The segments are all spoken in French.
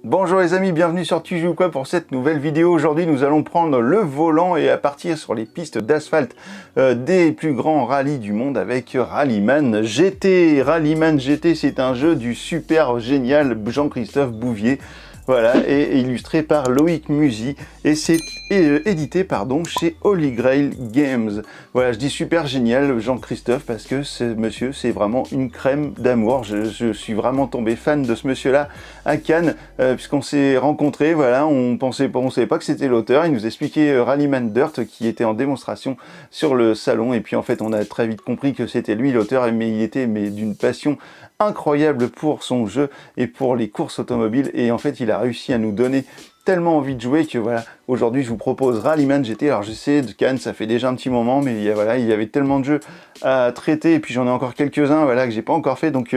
Bonjour les amis, bienvenue sur Tu joues quoi pour cette nouvelle vidéo. Aujourd'hui nous allons prendre le volant et à partir sur les pistes d'asphalte des plus grands rallyes du monde avec Rallyman GT. Rallyman GT, c'est un jeu du super génial Jean-Christophe Bouvier. Voilà, et illustré par Loïc Musy, et c'est édité chez Holy Grail Games. Voilà, je dis super génial Jean-Christophe parce que ce monsieur, c'est vraiment une crème d'amour. Je suis vraiment tombé fan de ce monsieur-là à Cannes, puisqu'on s'est rencontrés, voilà, on savait pas que c'était l'auteur. Il nous expliquait Rallyman Dirt qui était en démonstration sur le salon, et puis en fait on a très vite compris que c'était lui l'auteur, mais il était d'une passion incroyable pour son jeu et pour les courses automobiles, et en fait il a réussi à nous donner tellement envie de jouer que voilà, aujourd'hui je vous propose Rallyman GT. Alors je sais, de Cannes ça fait déjà un petit moment, mais il y avait tellement de jeux à traiter, et puis j'en ai encore quelques-uns voilà, que j'ai pas encore fait, donc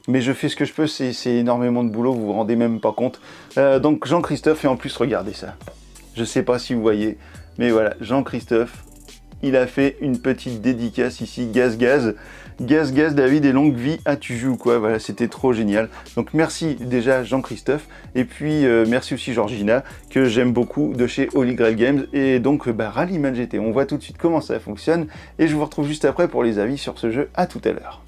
mais je fais ce que je peux, c'est énormément de boulot, vous vous rendez même pas compte. Donc Jean-Christophe, et en plus regardez ça, je sais pas si vous voyez, mais voilà, Jean-Christophe, il a fait une petite dédicace ici, gaz David et longue vie à Tu joues quoi, voilà, c'était trop génial. Donc merci déjà Jean-Christophe, et puis merci aussi Georgina, que j'aime beaucoup, de chez Holy Grail Games, et donc Rallyman GT. On voit tout de suite comment ça fonctionne, et je vous retrouve juste après pour les avis sur ce jeu. À tout à l'heure.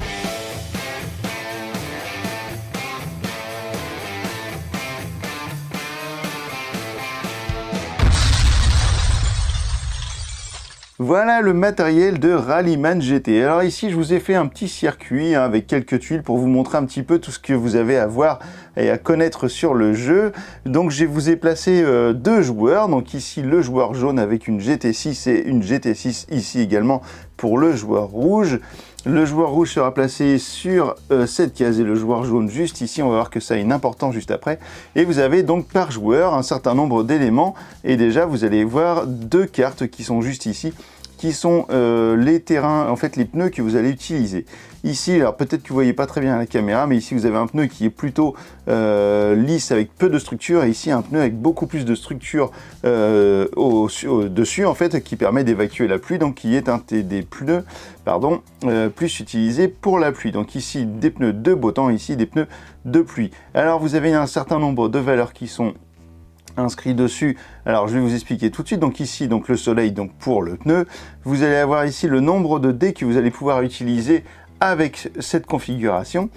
Voilà le matériel de Rallyman GT. Alors ici, je vous ai fait un petit circuit avec quelques tuiles pour vous montrer un petit peu tout ce que vous avez à voir et à connaître sur le jeu. Donc je vous ai placé deux joueurs. Donc ici, le joueur jaune avec une GT6 et une GT6 ici également pour le joueur rouge. Le joueur rouge sera placé sur cette case et le joueur jaune juste ici. On va voir que ça a une importance juste après. Et vous avez donc par joueur un certain nombre d'éléments. Et déjà, vous allez voir deux cartes qui sont juste ici, qui sont les terrains, en fait les pneus que vous allez utiliser. Ici, alors peut-être que vous ne voyez pas très bien à la caméra, mais ici vous avez un pneu qui est plutôt lisse avec peu de structure, et ici un pneu avec beaucoup plus de structure dessus en fait, qui permet d'évacuer la pluie, donc qui est un des pneus plus utilisé pour la pluie. Donc ici des pneus de beau temps, ici des pneus de pluie. Alors vous avez un certain nombre de valeurs qui sont inscrit dessus. Alors je vais vous expliquer tout de suite. Donc ici, donc le soleil, donc pour le pneu, vous allez avoir ici le nombre de dés que vous allez pouvoir utiliser avec cette configuration.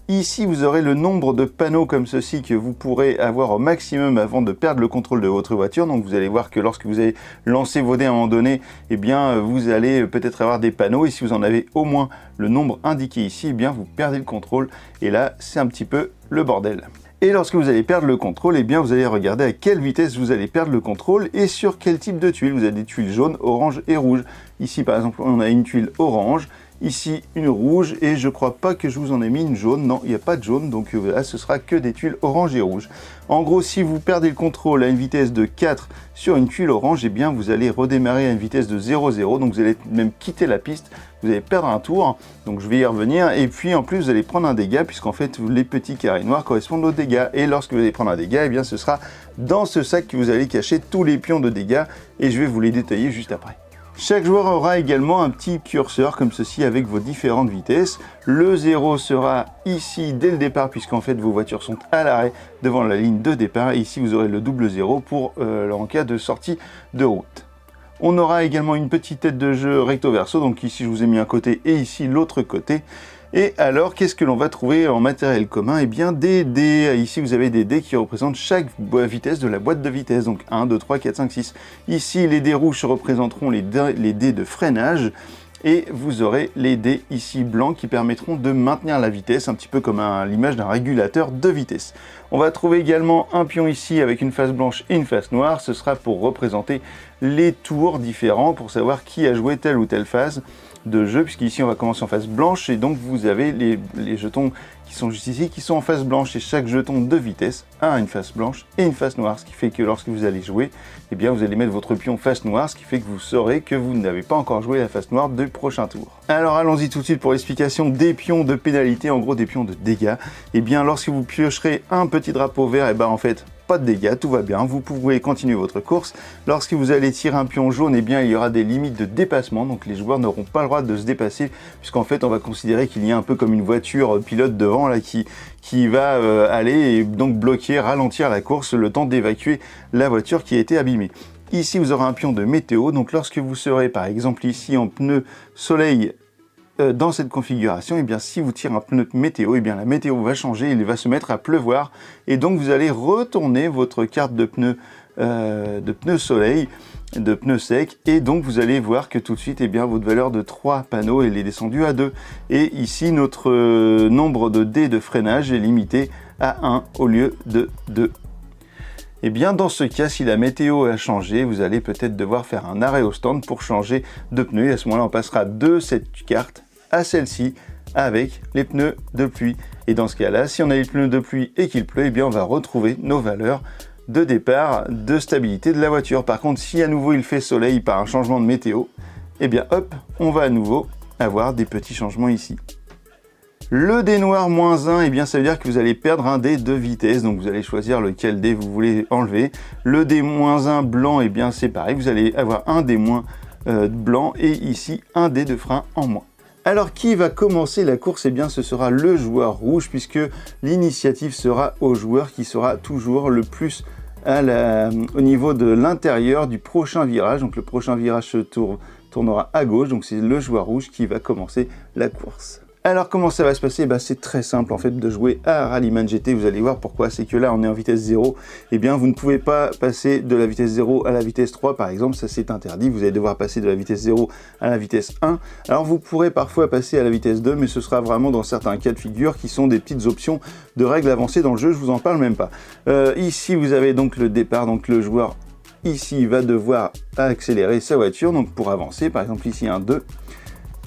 Ici, vous aurez le nombre de panneaux comme ceci que vous pourrez avoir au maximum avant de perdre le contrôle de votre voiture. Donc vous allez voir que lorsque vous allez lancer vos dés à un moment donné, eh bien vous allez peut-être avoir des panneaux, et si vous en avez au moins le nombre indiqué ici, eh bien vous perdez le contrôle, et là c'est un petit peu le bordel. Et lorsque vous allez perdre le contrôle, eh bien vous allez regarder à quelle vitesse vous allez perdre le contrôle et sur quel type de tuiles. Vous avez des tuiles jaunes, orange et rouge. Ici par exemple, on a une tuile orange, ici une rouge, et je crois pas que je vous en ai mis une jaune. Non, il n'y a pas de jaune, donc là ce sera que des tuiles orange et rouge. En gros, si vous perdez le contrôle à une vitesse de 4 sur une tuile orange, eh bien vous allez redémarrer à une vitesse de 0,0, donc vous allez même quitter la piste, vous allez perdre un tour, donc je vais y revenir, et puis en plus vous allez prendre un dégât, puisqu'en fait les petits carrés noirs correspondent aux dégâts, et lorsque vous allez prendre un dégât, eh bien ce sera dans ce sac que vous allez cacher tous les pions de dégâts, et je vais vous les détailler juste après. Chaque joueur aura également un petit curseur comme ceci avec vos différentes vitesses. Le 0 sera ici dès le départ, puisqu'en fait vos voitures sont à l'arrêt devant la ligne de départ, et ici vous aurez le double 0 pour en cas de sortie de route. On aura également une petite tête de jeu recto verso, donc ici je vous ai mis un côté et ici l'autre côté. Et alors, qu'est-ce que l'on va trouver en matériel commun? Eh bien, des dés. Ici, vous avez des dés qui représentent chaque vitesse de la boîte de vitesse. Donc 1, 2, 3, 4, 5, 6. Ici, les dés rouges représenteront les dés de freinage. Et vous aurez les dés ici blancs qui permettront de maintenir la vitesse, un petit peu comme l'image d'un régulateur de vitesse. On va trouver également un pion ici avec une face blanche et une face noire. Ce sera pour représenter les tours différents, pour savoir qui a joué telle ou telle phase de jeu, puisqu'ici on va commencer en face blanche, et donc vous avez les jetons qui sont juste ici, qui sont en face blanche, et chaque jeton de vitesse a une face blanche et une face noire, ce qui fait que lorsque vous allez jouer, eh bien vous allez mettre votre pion face noire, ce qui fait que vous saurez que vous n'avez pas encore joué la face noire du prochain tour. Alors allons-y tout de suite pour l'explication des pions de pénalité, en gros des pions de dégâts. Eh bien lorsque vous piocherez un petit drapeau vert, et ben en fait pas de dégâts, tout va bien, vous pouvez continuer votre course. Lorsque vous allez tirer un pion jaune, eh bien il y aura des limites de dépassement, donc les joueurs n'auront pas le droit de se dépasser, puisqu'en fait on va considérer qu'il y a un peu comme une voiture pilote devant là qui va aller et donc bloquer, ralentir la course, le temps d'évacuer la voiture qui a été abîmée. Ici vous aurez un pion de météo, donc lorsque vous serez par exemple ici en pneu soleil, dans cette configuration, et bien si vous tirez un pneu météo, et bien la météo va changer, il va se mettre à pleuvoir, et donc vous allez retourner votre carte de pneu soleil, de pneu sec, et donc vous allez voir que tout de suite, et bien votre valeur de 3 panneaux, elle est descendue à 2. Et ici, notre nombre de dés de freinage est limité à 1 au lieu de 2. Et bien dans ce cas, si la météo a changé, vous allez peut-être devoir faire un arrêt au stand pour changer de pneu. Et à ce moment-là, on passera de cette carte à celle-ci avec les pneus de pluie. Et dans ce cas-là, si on a les pneus de pluie et qu'il pleut, eh bien on va retrouver nos valeurs de départ, de stabilité de la voiture. Par contre, si à nouveau il fait soleil par un changement de météo, eh bien hop, on va à nouveau avoir des petits changements ici. Le dé noir -1, eh bien ça veut dire que vous allez perdre un dé de vitesse, donc vous allez choisir lequel dé vous voulez enlever. Le dé -1 blanc, eh bien c'est pareil, vous allez avoir un dé moins blanc et ici un dé de frein en moins. Alors qui va commencer la course? Eh bien ce sera le joueur rouge, puisque l'initiative sera au joueur qui sera toujours le plus au niveau de l'intérieur du prochain virage. Donc le prochain virage se tournera à gauche, donc c'est le joueur rouge qui va commencer la course. Alors comment ça va se passer? C'est très simple en fait de jouer à Rallyman GT, vous allez voir pourquoi. C'est que là on est en vitesse 0, et bien vous ne pouvez pas passer de la vitesse 0 à la vitesse 3 par exemple, ça c'est interdit, vous allez devoir passer de la vitesse 0 à la vitesse 1. Alors vous pourrez parfois passer à la vitesse 2, mais ce sera vraiment dans certains cas de figure qui sont des petites options de règles avancées dans le jeu, je vous en parle même pas. Ici vous avez donc le départ, donc le joueur ici va devoir accélérer sa voiture, donc pour avancer, par exemple ici un 2,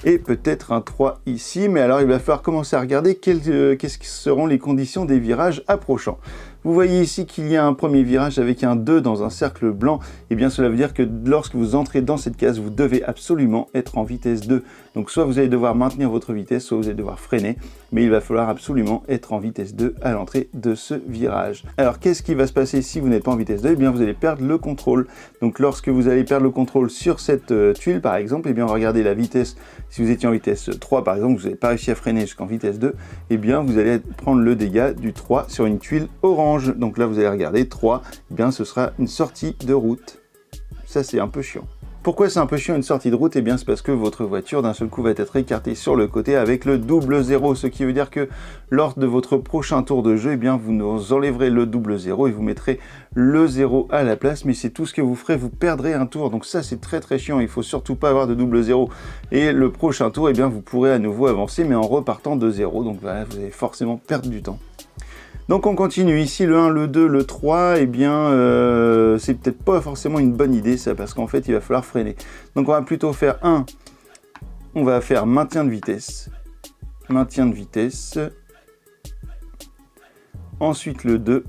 et peut-être un 3 ici, mais alors il va falloir commencer à regarder qu'est-ce qui seront les conditions des virages approchants. Vous voyez ici qu'il y a un premier virage avec un 2 dans un cercle blanc, et bien cela veut dire que lorsque vous entrez dans cette case, vous devez absolument être en vitesse 2. Donc soit vous allez devoir maintenir votre vitesse, soit vous allez devoir freiner, mais il va falloir absolument être en vitesse 2 à l'entrée de ce virage. Alors qu'est-ce qui va se passer si vous n'êtes pas en vitesse 2? Eh bien vous allez perdre le contrôle. Donc lorsque vous allez perdre le contrôle sur cette tuile par exemple, eh bien on va regarder la vitesse. Si vous étiez en vitesse 3 par exemple, vous n'avez pas réussi à freiner jusqu'en vitesse 2, eh bien vous allez prendre le dégât du 3 sur une tuile orange. Donc là vous allez regarder 3, eh bien ce sera une sortie de route. Ça c'est un peu chiant. Pourquoi c'est un peu chiant une sortie de route? Eh bien c'est parce que votre voiture d'un seul coup va être écartée sur le côté avec le double 0, ce qui veut dire que lors de votre prochain tour de jeu, eh bien vous nous enlèverez le double 0 et vous mettrez le 0 à la place, mais c'est tout ce que vous ferez, vous perdrez un tour. Donc ça c'est très très chiant, il faut surtout pas avoir de double 0. Et le prochain tour, eh bien vous pourrez à nouveau avancer, mais en repartant de 0, donc voilà, vous allez forcément perdre du temps. Donc on continue ici, le 1, le 2, le 3, eh bien c'est peut-être pas forcément une bonne idée ça, parce qu'en fait il va falloir freiner. Donc on va plutôt faire 1, on va faire maintien de vitesse, ensuite le 2,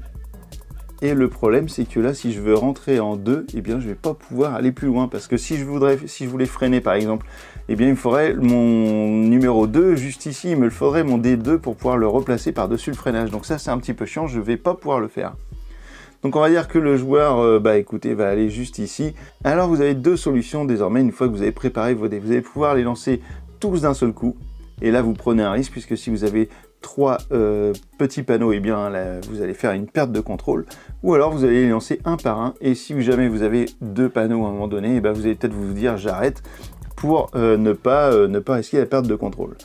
et le problème c'est que là si je veux rentrer en 2, eh bien je vais pas pouvoir aller plus loin, parce que si je voulais freiner par exemple, eh bien il me faudrait mon numéro 2 juste ici, il me faudrait mon D2 pour pouvoir le replacer par-dessus le freinage. Donc ça c'est un petit peu chiant, je vais pas pouvoir le faire. Donc on va dire que le joueur, écoutez, va aller juste ici. Alors vous avez deux solutions désormais, une fois que vous avez préparé vos dés. Vous allez pouvoir les lancer tous d'un seul coup, et là vous prenez un risque, puisque si vous avez 3 petits panneaux, eh bien là, vous allez faire une perte de contrôle, ou alors vous allez les lancer un par un, et si jamais vous avez 2 panneaux à un moment donné, eh bien, vous allez peut-être vous dire j'arrête, pour ne pas risquer la perte de contrôle.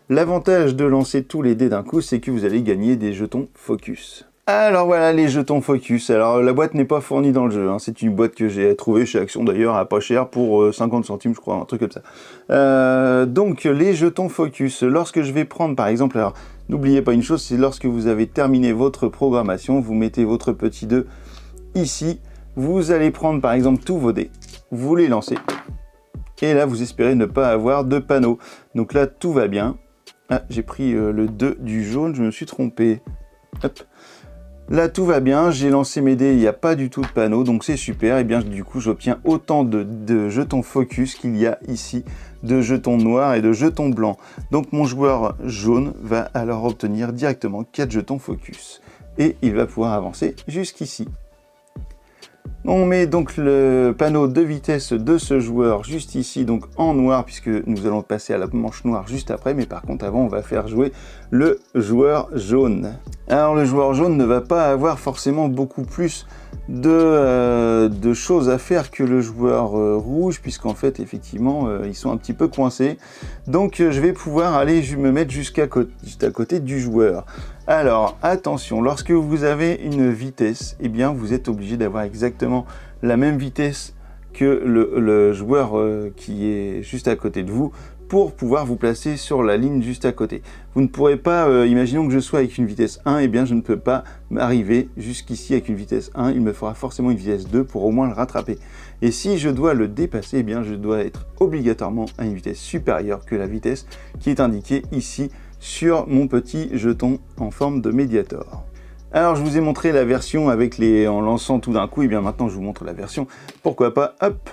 L'avantage de lancer tous les dés d'un coup, c'est que vous allez gagner des jetons focus. Alors voilà les jetons focus. Alors la boîte n'est pas fournie dans le jeu, hein. C'est une boîte que j'ai trouvée chez Action d'ailleurs à pas cher pour 50 centimes je crois, un truc comme ça. Donc les jetons focus, lorsque je vais prendre par exemple, alors n'oubliez pas une chose, c'est lorsque vous avez terminé votre programmation, vous mettez votre petit 2 ici, vous allez prendre par exemple tous vos dés, vous les lancez. Et là, vous espérez ne pas avoir de panneau. Donc là, tout va bien. Ah, j'ai pris le 2 du jaune, je me suis trompé. Hop. Là, tout va bien. J'ai lancé mes dés, il n'y a pas du tout de panneau, donc c'est super. Et bien, du coup, j'obtiens autant de jetons focus qu'il y a ici, de jetons noirs et de jetons blancs. Donc, mon joueur jaune va alors obtenir directement 4 jetons focus. Et il va pouvoir avancer jusqu'ici. On met donc le panneau de vitesse de ce joueur juste ici, donc en noir, puisque nous allons passer à la manche noire juste après, mais par contre avant on va faire jouer le joueur jaune. Alors le joueur jaune ne va pas avoir forcément beaucoup plus de choses à faire que le joueur rouge, puisqu'en fait effectivement ils sont un petit peu coincés. Donc je vais pouvoir aller me mettre juste à côté du joueur. Alors attention, lorsque vous avez une vitesse, eh bien vous êtes obligé d'avoir exactement la même vitesse que le joueur qui est juste à côté de vous, pour pouvoir vous placer sur la ligne juste à côté. Vous ne pourrez pas, imaginons que je sois avec une vitesse 1, et bien je ne peux pas arriver jusqu'ici avec une vitesse 1, il me faudra forcément une vitesse 2 pour au moins le rattraper. Et si je dois le dépasser, eh bien je dois être obligatoirement à une vitesse supérieure que la vitesse qui est indiquée ici sur mon petit jeton en forme de Mediator. Alors je vous ai montré la version avec en lançant tout d'un coup, et bien maintenant je vous montre la version, pourquoi pas, hop,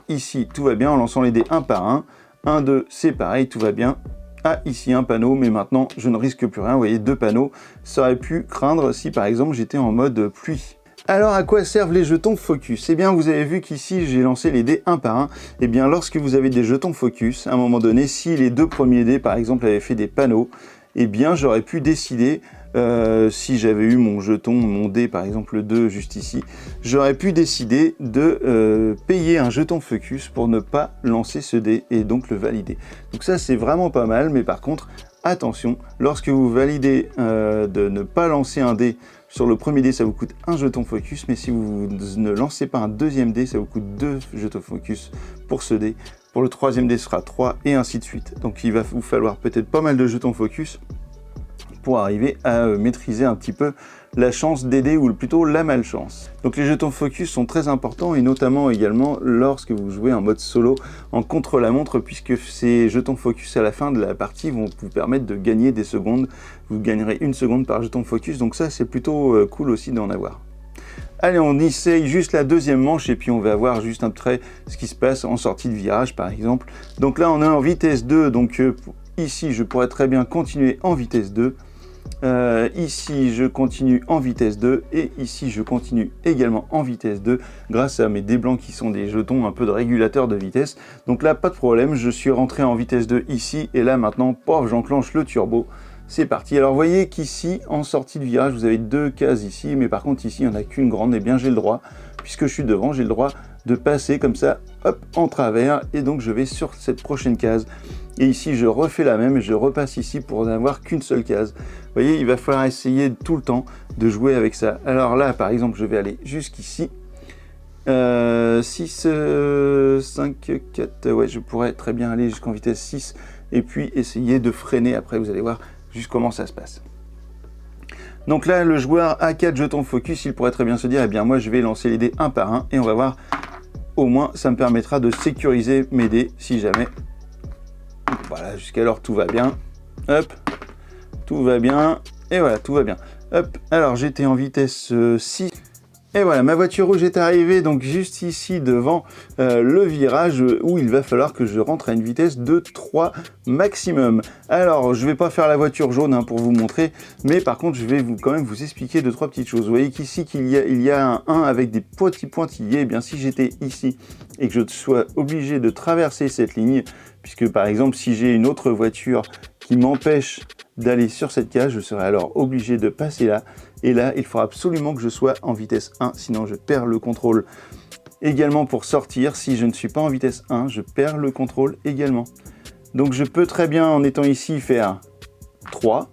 ici tout va bien en lançant les dés un par un. 1, 2, c'est pareil, tout va bien. Ah, ici un panneau, mais maintenant je ne risque plus rien. Vous voyez, 2 panneaux, ça aurait pu craindre si par exemple j'étais en mode pluie. Alors à quoi servent les jetons focus? Eh bien vous avez vu qu'ici j'ai lancé les dés un par un. Eh bien lorsque vous avez des jetons focus, à un moment donné, si les 2 premiers dés par exemple avaient fait des panneaux, eh bien j'aurais pu décider, si j'avais eu mon jeton, mon dé par exemple le 2 juste ici, j'aurais pu décider de payer un jeton focus pour ne pas lancer ce dé et donc le valider. Donc ça c'est vraiment pas mal, mais par contre attention, lorsque vous validez de ne pas lancer un dé sur le premier dé, ça vous coûte un jeton focus, mais si vous ne lancez pas un deuxième dé, ça vous coûte 2 jetons focus pour ce dé. Pour le troisième dé, ce sera 3 et ainsi de suite. Donc il va vous falloir peut-être pas mal de jetons focus pour arriver à maîtriser un petit peu la chance d'aider, ou plutôt la malchance. Donc les jetons focus sont très importants, et notamment également lorsque vous jouez en mode solo en contre-la-montre, puisque ces jetons focus à la fin de la partie vont vous permettre de gagner des secondes. Vous gagnerez 1 seconde par jeton focus, donc ça c'est plutôt cool aussi d'en avoir. Allez, on essaye juste la deuxième manche et puis on va voir juste un trait ce qui se passe en sortie de virage par exemple. Donc là on est en vitesse 2, donc ici je pourrais très bien continuer en vitesse 2. Ici je continue en vitesse 2 et ici je continue également en vitesse 2 grâce à mes dés blancs qui sont des jetons un peu de régulateur de vitesse. Donc là pas de problème, je suis rentré en vitesse 2 ici et là maintenant pof, j'enclenche le turbo. C'est parti. Alors vous voyez qu'ici en sortie de virage vous avez 2 cases ici, mais par contre ici il n'y en a qu'une grande. Et bien j'ai le droit, puisque je suis devant, j'ai le droit de passer comme ça, hop, en travers, et donc je vais sur cette prochaine case. Et ici je refais la même et je repasse ici pour n'avoir qu'une seule case. Vous voyez, il va falloir essayer tout le temps de jouer avec ça. Alors là par exemple je vais aller jusqu'ici, 6, 5, 4, ouais je pourrais très bien aller jusqu'en vitesse 6 et puis essayer de freiner après, vous allez voir juste comment ça se passe. Donc là le joueur a 4 jetons focus, il pourrait très bien se dire, eh bien moi je vais lancer les dés un par un et on va voir, au moins ça me permettra de sécuriser mes dés si jamais. Voilà, jusqu'alors tout va bien, hop, tout va bien, et voilà, tout va bien. Hop, alors j'étais en vitesse 6, et voilà, ma voiture rouge est arrivée donc juste ici devant le virage où il va falloir que je rentre à une vitesse de 3 maximum. Alors, je vais pas faire la voiture jaune pour vous montrer, mais par contre, je vais quand même vous expliquer 2-3 petites choses. Vous voyez qu'ici, il y a un 1 avec des petits pointillés. Eh bien, si j'étais ici et que je sois obligé de traverser cette ligne, puisque par exemple, si j'ai une autre voiture qui m'empêche d'aller sur cette case, je serai alors obligé de passer là. Et là, il faudra absolument que je sois en vitesse 1, sinon je perds le contrôle. Également pour sortir, si je ne suis pas en vitesse 1, je perds le contrôle également. Donc je peux très bien, en étant ici, faire 3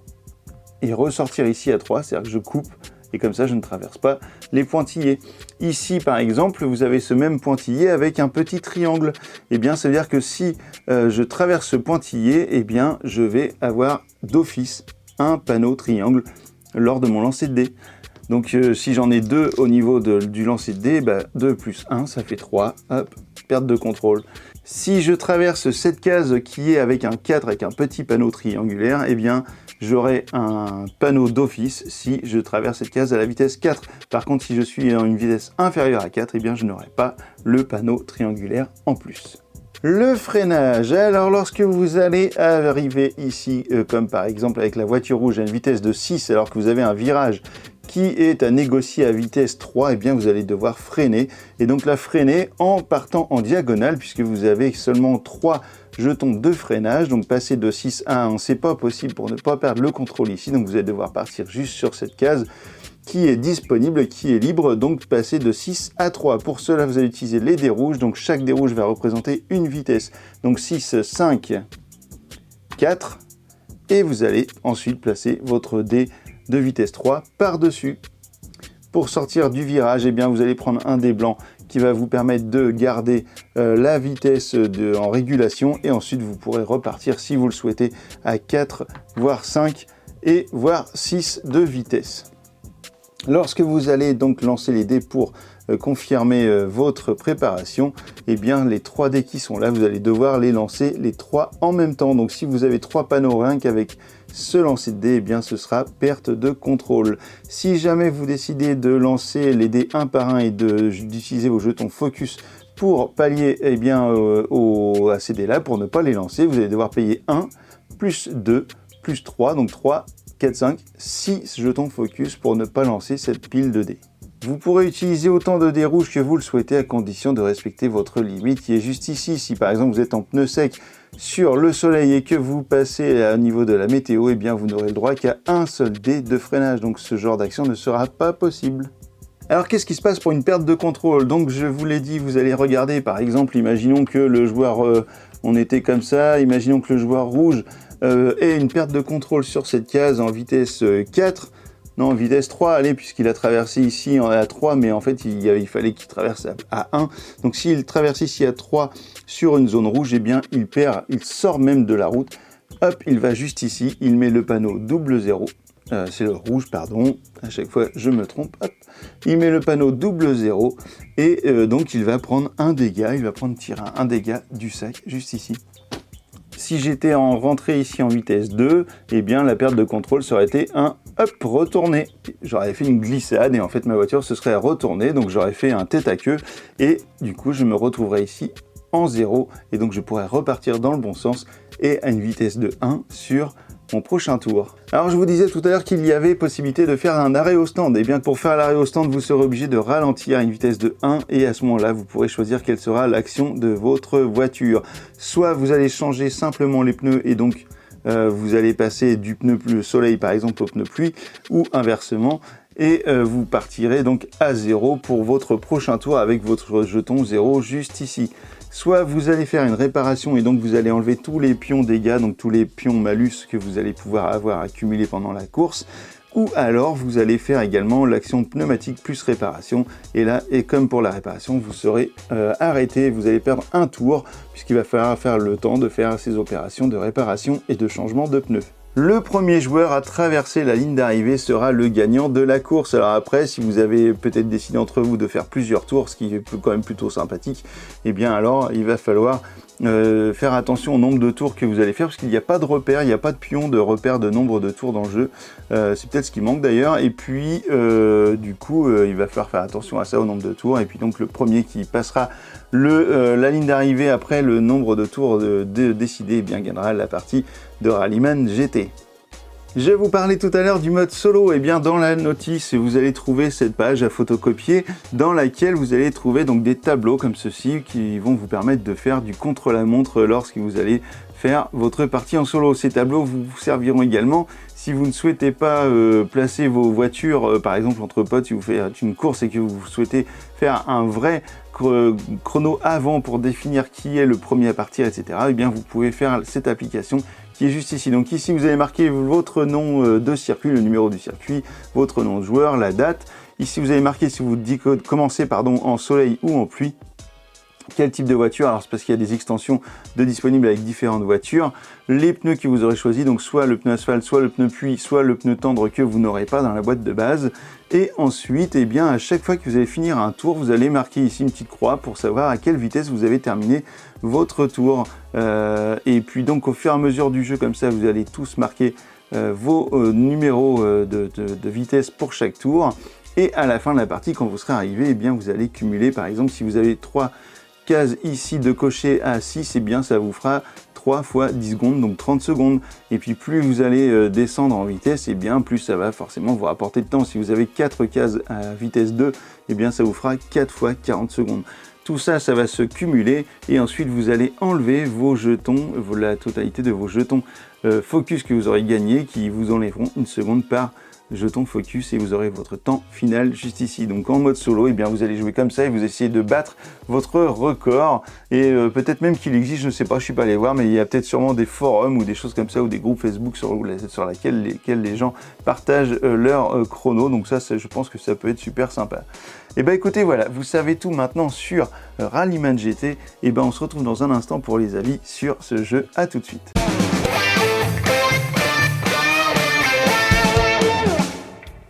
et ressortir ici à 3, c'est-à-dire que je coupe et comme ça je ne traverse pas les pointillés. Ici par exemple, vous avez ce même pointillé avec un petit triangle. Et bien ça veut dire que si je traverse ce pointillé, et bien je vais avoir d'office un panneau triangle lors de mon lancer de dés. Donc si j'en ai 2 au niveau du lancer de dés, 2 plus 1 ça fait 3, hop, perte de contrôle. Si je traverse cette case qui est avec un 4 avec un petit panneau triangulaire, eh bien j'aurai un panneau d'office si je traverse cette case à la vitesse 4. Par contre si je suis à une vitesse inférieure à 4, eh bien je n'aurai pas le panneau triangulaire en plus. Le freinage, alors lorsque vous allez arriver ici, comme par exemple avec la voiture rouge à une vitesse de 6 alors que vous avez un virage qui est à négocier à vitesse 3, eh bien vous allez devoir freiner. Et donc la freiner en partant en diagonale, puisque vous avez seulement 3 jetons de freinage. Donc passer de 6 à 1, c'est pas possible pour ne pas perdre le contrôle ici. Donc vous allez devoir partir juste sur cette case qui est disponible, qui est libre, donc passer de 6 à 3. Pour cela, vous allez utiliser les dés rouges, donc chaque dé rouge va représenter une vitesse. Donc 6, 5, 4, et vous allez ensuite placer votre dé de vitesse 3 par-dessus. Pour sortir du virage, eh bien, vous allez prendre un dé blanc qui va vous permettre de garder la vitesse en régulation, et ensuite vous pourrez repartir, si vous le souhaitez, à 4, voire 5, et voire 6 de vitesse. Lorsque vous allez donc lancer les dés pour confirmer votre préparation, eh bien les 3 dés qui sont là, vous allez devoir les lancer les 3 en même temps. Donc si vous avez 3 panneaux, rien qu'avec ce lancer de dés, eh bien ce sera perte de contrôle. Si jamais vous décidez de lancer les dés un par un et d'utiliser vos jetons focus pour pallier eh bien, à ces dés là, pour ne pas les lancer, vous allez devoir payer 1, plus 2, plus 3, donc 3, 4, 5, 6 jetons focus pour ne pas lancer cette pile de dés. Vous pourrez utiliser autant de dés rouges que vous le souhaitez à condition de respecter votre limite qui est juste ici. Si par exemple vous êtes en pneu sec sur le soleil et que vous passez au niveau de la météo, eh bien vous n'aurez le droit qu'à un seul dé de freinage. Donc ce genre d'action ne sera pas possible. Alors qu'est-ce qui se passe pour une perte de contrôle? Donc je vous l'ai dit, vous allez regarder par exemple, imaginons que le joueur, on était comme ça, imaginons que le joueur rouge ait une perte de contrôle sur cette case en vitesse 4, non, vitesse 3, allez, puisqu'il a traversé ici à 3, mais en fait, il fallait qu'il traverse à 1. Donc, s'il traverse ici à 3 sur une zone rouge, eh bien, il sort même de la route. Hop, il va juste ici, il met le panneau double 0. C'est le rouge, pardon. À chaque fois, je me trompe. Hop, il met le panneau double 0. Et donc, il va prendre un dégât. Il va prendre un dégât du sac, juste ici. Si j'étais rentré ici en vitesse 2, eh bien la perte de contrôle ça aurait été un hop retourné. J'aurais fait une glissade et en fait ma voiture se serait retournée, donc j'aurais fait un tête à queue et du coup je me retrouverais ici en 0 et donc je pourrais repartir dans le bon sens et à une vitesse de 1 sur mon prochain tour. Alors je vous disais tout à l'heure qu'il y avait possibilité de faire un arrêt au stand. Et bien pour faire l'arrêt au stand, vous serez obligé de ralentir à une vitesse de 1 et à ce moment-là, vous pourrez choisir quelle sera l'action de votre voiture. Soit vous allez changer simplement les pneus et donc vous allez passer du pneu soleil par exemple au pneu pluie ou inversement. Et vous partirez donc à 0 pour votre prochain tour avec votre jeton 0 juste ici. Soit vous allez faire une réparation et donc vous allez enlever tous les pions dégâts, donc tous les pions malus que vous allez pouvoir avoir accumulés pendant la course, ou alors vous allez faire également l'action pneumatique plus réparation, et là, et comme pour la réparation, vous serez arrêté, vous allez perdre un tour, puisqu'il va falloir faire le temps de faire ces opérations de réparation et de changement de pneus. Le premier joueur à traverser la ligne d'arrivée sera le gagnant de la course. Alors après, si vous avez peut-être décidé entre vous de faire plusieurs tours, ce qui est quand même plutôt sympathique, eh bien alors il va falloir faire attention au nombre de tours que vous allez faire, parce qu'il n'y a pas de repère, il n'y a pas de pion de repère de nombre de tours dans le jeu. C'est peut-être ce qui manque d'ailleurs. Et puis du coup, il va falloir faire attention à ça, au nombre de tours. Et puis donc le premier qui passera la ligne d'arrivée après le nombre de tours décidé, eh bien gagnera la partie de Rallyman GT. Je vous parlais tout à l'heure du mode solo, et bien dans la notice vous allez trouver cette page à photocopier dans laquelle vous allez trouver donc des tableaux comme ceci qui vont vous permettre de faire du contre-la-montre lorsque vous allez faire votre partie en solo. Ces tableaux vous serviront également si vous ne souhaitez pas placer vos voitures, par exemple entre potes, si vous faites une course et que vous souhaitez faire un vrai chrono avant pour définir qui est le premier à partir, etc. Et bien vous pouvez faire cette application qui est juste ici. Donc ici vous allez marquer votre nom de circuit, le numéro du circuit, votre nom de joueur, la date. Ici vous allez marquer si vous commencez en soleil ou en pluie, quel type de voiture. Alors c'est parce qu'il y a des extensions disponibles avec différentes voitures. Les pneus que vous aurez choisi, donc soit le pneu asphalte, soit le pneu pluie, soit le pneu tendre que vous n'aurez pas dans la boîte de base. Et ensuite, eh bien, à chaque fois que vous allez finir un tour, vous allez marquer ici une petite croix pour savoir à quelle vitesse vous avez terminé votre tour. Et puis donc au fur et à mesure du jeu, comme ça, vous allez tous marquer vos numéros de vitesse pour chaque tour. Et à la fin de la partie, quand vous serez arrivé, eh bien, vous allez cumuler, par exemple, si vous avez 3 cases ici de cocher à 6, et bien ça vous fera 3 fois 10 secondes, donc 30 secondes. Et puis plus vous allez descendre en vitesse, et bien plus ça va forcément vous rapporter de temps. Si vous avez 4 cases à vitesse 2, et bien ça vous fera 4 fois 40 secondes. Tout ça, ça va se cumuler et ensuite vous allez enlever vos jetons, la totalité de vos jetons focus que vous aurez gagné, qui vous enlèveront 1 seconde par jeton focus et vous aurez votre temps final juste ici. Donc en mode solo, et bien vous allez jouer comme ça et vous essayez de battre votre record. Et peut-être même qu'il existe, je ne sais pas, je suis pas allé voir, mais il y a peut-être sûrement des forums ou des choses comme ça ou des groupes Facebook sur lesquels les gens partagent leur chrono. Donc ça, je pense que ça peut être super sympa. Et ben écoutez, voilà, vous savez tout maintenant sur Rallyman GT. Et ben on se retrouve dans un instant pour les avis sur ce jeu. À tout de suite.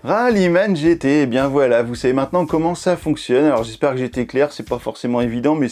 Rallyman GT, et bien voilà, vous savez maintenant comment ça fonctionne. Alors j'espère que j'ai été clair, c'est pas forcément évident, mais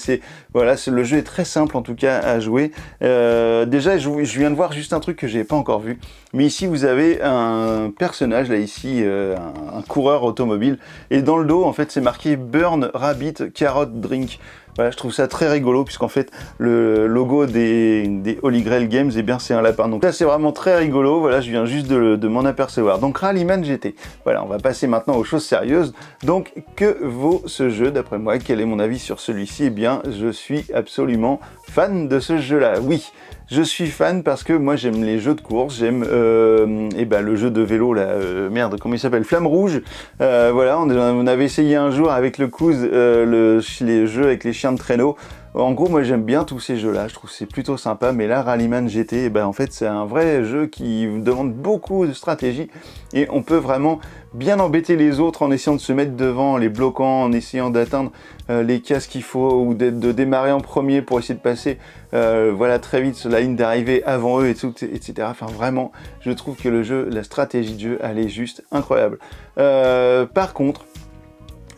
le jeu est très simple en tout cas à jouer. Déjà, je viens de voir juste un truc que j'ai pas encore vu, mais ici vous avez un personnage, là ici, un coureur automobile, et dans le dos en fait c'est marqué Burn Rabbit Carrot Drink. Voilà, je trouve ça très rigolo puisqu'en fait le logo des Holy Grail Games, eh bien c'est un lapin. Donc là c'est vraiment très rigolo, voilà, je viens juste de m'en apercevoir. Donc Rallyman GT, voilà, on va passer maintenant aux choses sérieuses. Donc que vaut ce jeu d'après moi? Quel est mon avis sur celui-ci? Eh bien je suis absolument fan de ce jeu-là, oui. Je suis fan parce que moi j'aime les jeux de course, j'aime le jeu de vélo là, merde, comment il s'appelle, Flamme Rouge. Voilà, on avait essayé un jour avec le Couz les jeux avec les chiens de traîneau. En gros, moi j'aime bien tous ces jeux-là, je trouve que c'est plutôt sympa, mais là, Rallyman GT, en fait, c'est un vrai jeu qui demande beaucoup de stratégie et on peut vraiment bien embêter les autres en essayant de se mettre devant, en les bloquant, en essayant d'atteindre les cases qu'il faut ou de démarrer en premier pour essayer de passer voilà, très vite sur la ligne d'arrivée avant eux, et tout, etc. Enfin, vraiment, je trouve que le jeu, la stratégie de jeu, elle est juste incroyable. Par contre,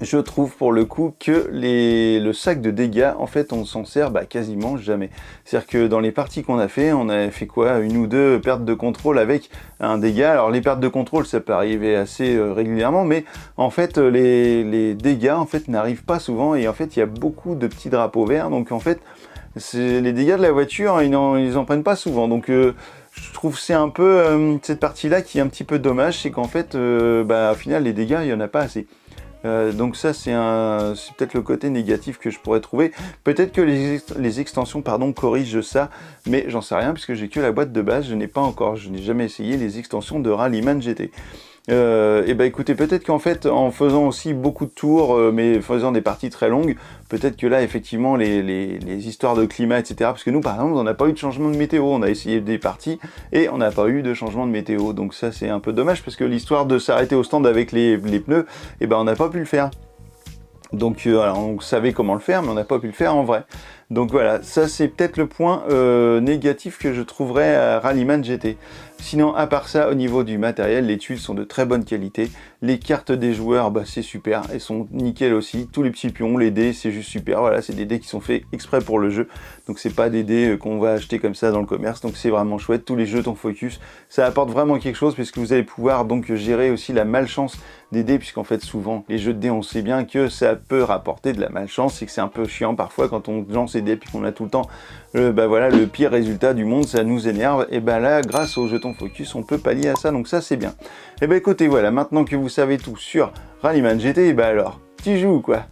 je trouve pour le coup que le sac de dégâts, en fait, on s'en sert quasiment jamais. C'est-à-dire que dans les parties qu'on a fait, on a fait quoi? 1 ou 2 pertes de contrôle avec un dégât. Alors les pertes de contrôle, ça peut arriver assez régulièrement, mais en fait, les dégâts, en fait, n'arrivent pas souvent. Et en fait, il y a beaucoup de petits drapeaux verts. Donc en fait, les dégâts de la voiture, ils en prennent pas souvent. Donc je trouve que c'est un peu cette partie-là qui est un petit peu dommage. C'est qu'en fait, au final, les dégâts, il n'y en a pas assez. Donc ça c'est peut-être le côté négatif que je pourrais trouver. Peut-être que les extensions corrigent ça, mais j'en sais rien puisque j'ai que la boîte de base, je n'ai jamais essayé les extensions de Rallyman GT. Écoutez, peut-être qu'en fait, en faisant aussi beaucoup de tours, mais faisant des parties très longues, peut-être que là, effectivement, les histoires de climat, etc., parce que nous, par exemple, on n'a pas eu de changement de météo, on a essayé des parties, et on n'a pas eu de changement de météo, donc ça, c'est un peu dommage, parce que l'histoire de s'arrêter au stand avec les pneus, on n'a pas pu le faire. Donc alors, on savait comment le faire, mais on n'a pas pu le faire en vrai. Donc voilà, ça c'est peut-être le point négatif que je trouverais à Rallyman GT. Sinon, à part ça, au niveau du matériel, les tuiles sont de très bonne qualité. Les cartes des joueurs, c'est super, elles sont nickel aussi. Tous les petits pions, les dés, c'est juste super. Voilà, c'est des dés qui sont faits exprès pour le jeu. Donc c'est pas des dés qu'on va acheter comme ça dans le commerce. Donc c'est vraiment chouette. Tous les jetons focus, ça apporte vraiment quelque chose puisque vous allez pouvoir donc gérer aussi la malchance des dés, puisqu'en fait souvent les jeux de dés, on sait bien que ça peut rapporter de la malchance et que c'est un peu chiant parfois quand on lance des dés puis qu'on a tout le temps le pire résultat du monde, ça nous énerve. Et là, grâce aux jetons focus, on peut pallier à ça, donc ça c'est bien. Et écoutez, voilà, maintenant que vous savez tout sur Rallyman GT, alors, tu joues ou quoi?